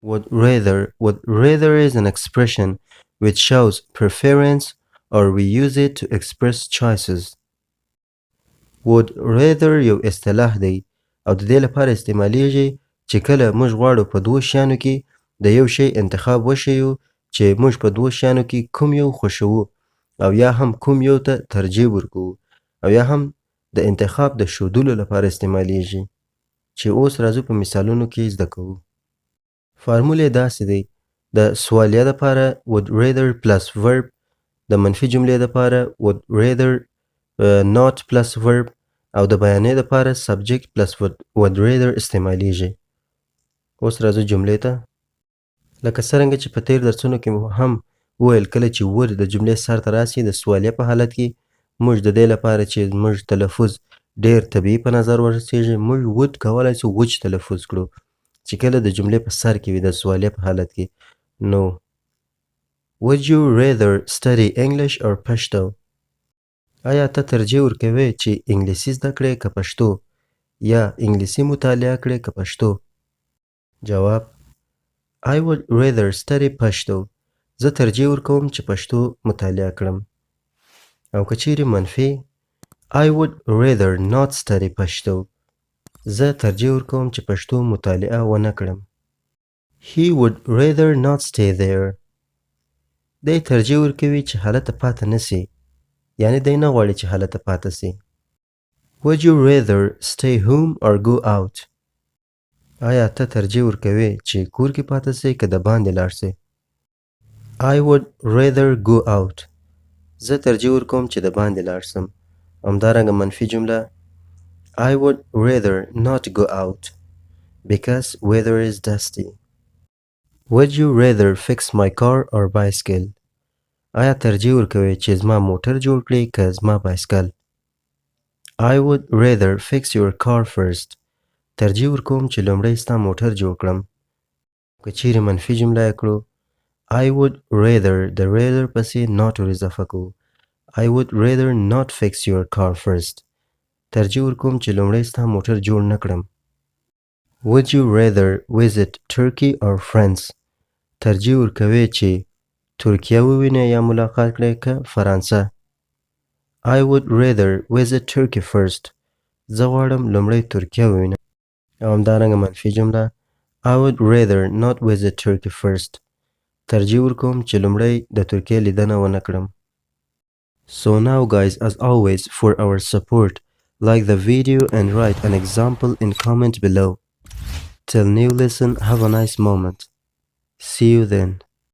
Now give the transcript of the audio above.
would rather is an expression which shows preference or we use it to express choices. would rather یو اصطلاح دی او د دې لپاره استعماليږي چې کله موږ غواړو په دوو شیانو کې د یو شی انتخاب وشیو چې موږ په دوو شیانو کې کوم یو خوښوو او یا هم کوم یو ته ترجیح ورکوو او یا هم د انتخاب د ښودلو لپاره استعماليږي چې اوس راځو په مثالونو کې زده کوو. فارمول یې داسې دی د سوالیه لپاره would rather plus verb د منفي جملې لپاره would rather not plus verb او د بیانیې لپاره subject plus would rather استعماليږي. اوس راځو جملې ته. لکه څرنګه چې په تیر درسونو کې مو هم وویل کله چې would د جملې سر ته راسي د سوالیه په حالت کې موږ د دې لپاره چې موږ تلفظ ډیر طبیعي په نظر ورسیږي موږ would کولای شو would تلفظ کړو چې کله د جملې په سر کې وي د سوالیه په حالت کې. نو would you rather study English or pashto؟ آیا ته ترجیح ورکوې چې انګلیسي زده کړې که پښتو یا انګلیسي مطالعه کړې که پښتو؟ جواب I would rather study pashto. زه ترجیح ورکوم چې پښتو مطالعه کړم. او که چیرې منفي I would rather not study pashto. زه ترجیح ورکوم چې پښتو مطالعه ونه کړم. He would rather not stay there. دی ترجیح ورکوي چې هلته پاته نسی یعنی دی نه غواړي چې هلته پاته سي. Would you rather stay home or go out؟ آیا ته ترجیح ورکوي چې کور کې پاته سي که د باندې لاړ سي؟ I would rather go out. زه ترجیح ورکوم چې د باندې لاړ سم. همدارنګه منفي جمله I would rather not go out because weather is dusty. Would you rather fix my car or bicycle؟ آیا ترجیح ورکوي چې زما موټر جوړ کړي که زما بایسکل؟ I would rather fix your car first. ترجیح ورکوم چې لومړی ستا موټر جوړ کړم. که چیرې منفي جمله یې کړو I would rather د rather پسې not ور اضافه کوو. I would rather not fix your car first. ترجیح ورکوم چې لومړی ستا موټر جوړ نه کړم. Would you rather visit Turkey or France؟ ترجیح ورکوي چې ترکیه ووینې یا ملاقات کړې که فرانسه؟ I would rather visit Turkey first. زه غواړم لومړی ترکیه ووینم. او همدارنګه منفي جمله I would rather not visit Turkey first. ترجیح ورکوم چې لومړی د ترکیه لیدنه ونه کړم. So now guys, as always, for our support, like the video and write an example in comment below. Till new lesson, have a nice moment. See you then.